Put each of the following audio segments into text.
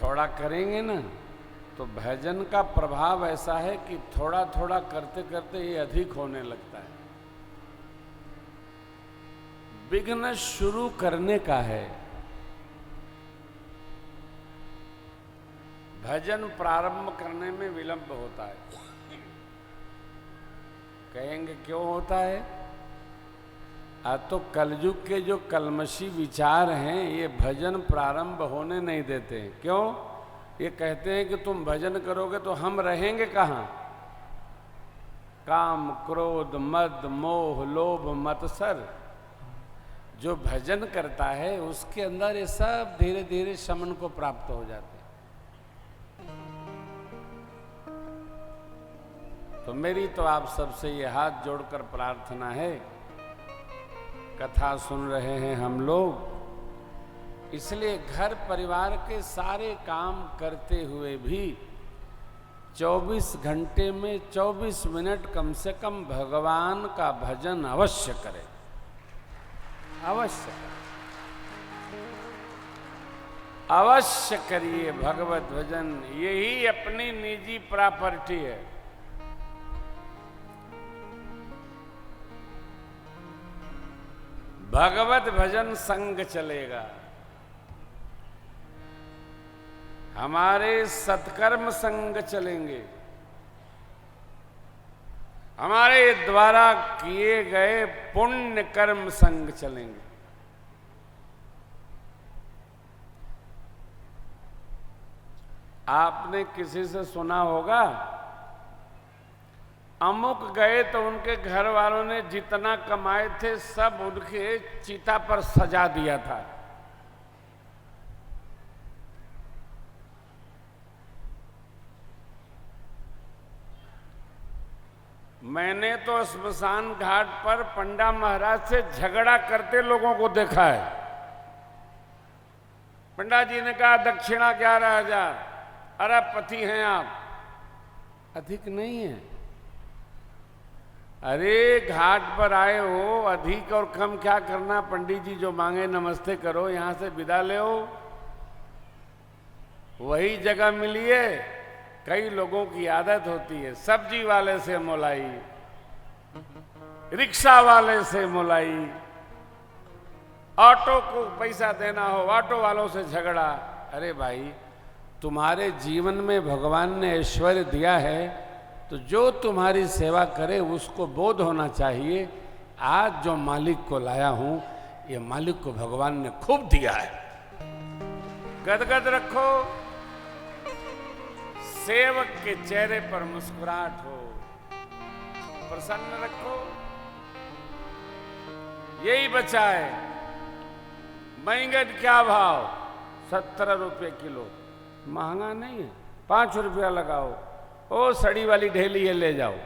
थोड़ा करेंगे ना तो भजन का प्रभाव ऐसा है कि थोड़ा थोड़ा करते करते ये अधिक होने लगता है। विघ्न शुरू करने का है, भजन प्रारंभ करने में विलंब होता है। कहेंगे क्यों होता है? तो कलयुग के जो कलमशी विचार हैं ये भजन प्रारंभ होने नहीं देते। क्यों? ये कहते हैं कि तुम भजन करोगे तो हम रहेंगे कहाँ? काम क्रोध मद मोह लोभ मत्सर। जो भजन करता है उसके अंदर ये सब धीरे धीरे शमन को प्राप्त हो जाते हैं। तो मेरी तो आप सबसे ये हाथ जोड़कर प्रार्थना है, कथा सुन रहे हैं हम लोग, इसलिए घर परिवार के सारे काम करते हुए भी 24 घंटे में 24 मिनट कम से कम भगवान का भजन अवश्य करें, अवश्य अवश्य करिए भगवत भजन। यही अपनी निजी प्रॉपर्टी है। भगवत भजन संग चलेगा, हमारे सत्कर्म संग चलेंगे, हमारे द्वारा किए गए पुण्य कर्म संग चलेंगे। आपने किसी से सुना होगा, अमुक गए तो उनके घर वालों ने जितना कमाए थे सब उनके चिता पर सजा दिया था। मैंने तो स्मशान घाट पर पंडा महाराज से झगड़ा करते लोगों को देखा है। पंडा जी ने कहा दक्षिणा 11,000, अरबपति हैं आप। अधिक नहीं है। अरे घाट पर आए हो, अधिक और कम क्या करना? पंडित जी जो मांगे नमस्ते करो, यहां से विदा ले हो। वही जगह मिली है। कई लोगों की आदत होती है सब्जी वाले से मोलाई, रिक्शा वाले से मोलाई, ऑटो को पैसा देना हो ऑटो वालों से झगड़ा। अरे भाई, तुम्हारे जीवन में भगवान ने ऐश्वर्य दिया है तो जो तुम्हारी सेवा करे उसको बोध होना चाहिए, आज जो मालिक को लाया हूं ये मालिक को भगवान ने खूब दिया है। गदगद रखो, सेवक के चेहरे पर मुस्कुराहट हो, प्रसन्न रखो, यही बचा है। बैंगन क्या भाव? 17 रुपये किलो। महंगा नहीं है, 5 रुपया लगाओ। ओ सड़ी वाली ढेली है, ले जाओ।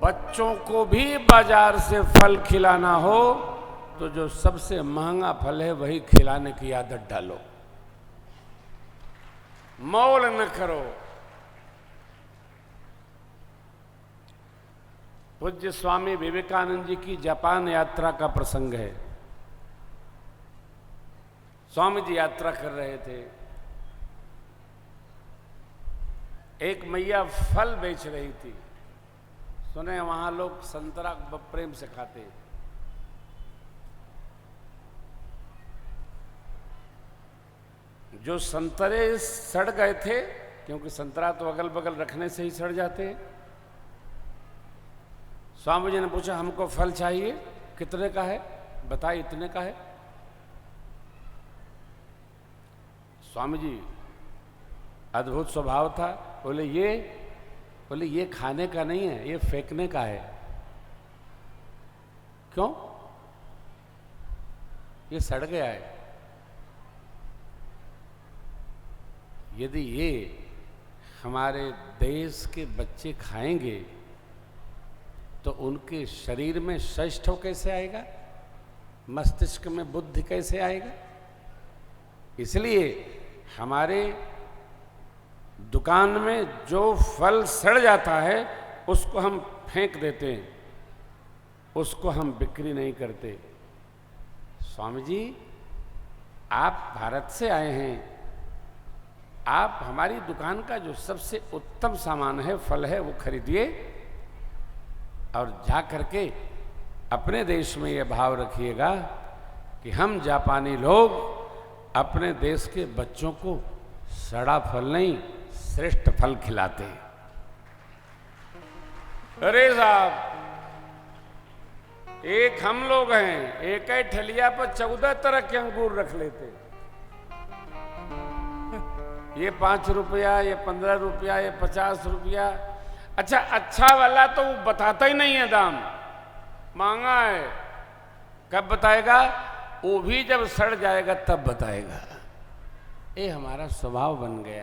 बच्चों को भी बाजार से फल खिलाना हो तो जो सबसे महंगा फल है वही खिलाने की आदत डालो, मोल न करो। पूज्य स्वामी विवेकानंद जी की जापान यात्रा का प्रसंग है। स्वामी जी यात्रा कर रहे थे, एक मैया फल बेच रही थी। सुने वहां लोग संतरा प्रेम से खाते। जो संतरे सड़ गए थे, क्योंकि संतरा तो अगल बगल रखने से ही सड़ जाते हैं। स्वामी जी ने पूछा हमको फल चाहिए, कितने का है? बताइए, इतने का है। स्वामी जी अद्भुत स्वभाव था, बोले ये खाने का नहीं है, ये फेंकने का है। क्यों? ये सड़ गया है। यदि ये हमारे देश के बच्चे खाएंगे तो उनके शरीर में श्रेष्ठ कैसे आएगा, मस्तिष्क में बुद्धि कैसे आएगा? इसलिए हमारे दुकान में जो फल सड़ जाता है उसको हम फेंक देते हैं, उसको हम बिक्री नहीं करते। स्वामी जी आप भारत से आए हैं, आप हमारी दुकान का जो सबसे उत्तम सामान है, फल है, वो खरीदिए और जा करके अपने देश में ये भाव रखिएगा कि हम जापानी लोग अपने देश के बच्चों को सड़ा फल नहीं, श्रेष्ठ फल खिलाते हैं। अरे साहब, एक हम लोग हैं, एक ही ठलिया पर 14 तरह के अंगूर रख लेते। ये 5 रुपया, ये 15 रुपया, ये 50 रुपया। अच्छा वाला तो वो बताता ही नहीं है दाम, महंगा है। कब बताएगा? वो भी जब सड़ जाएगा तब बताएगा। ये हमारा स्वभाव बन गया।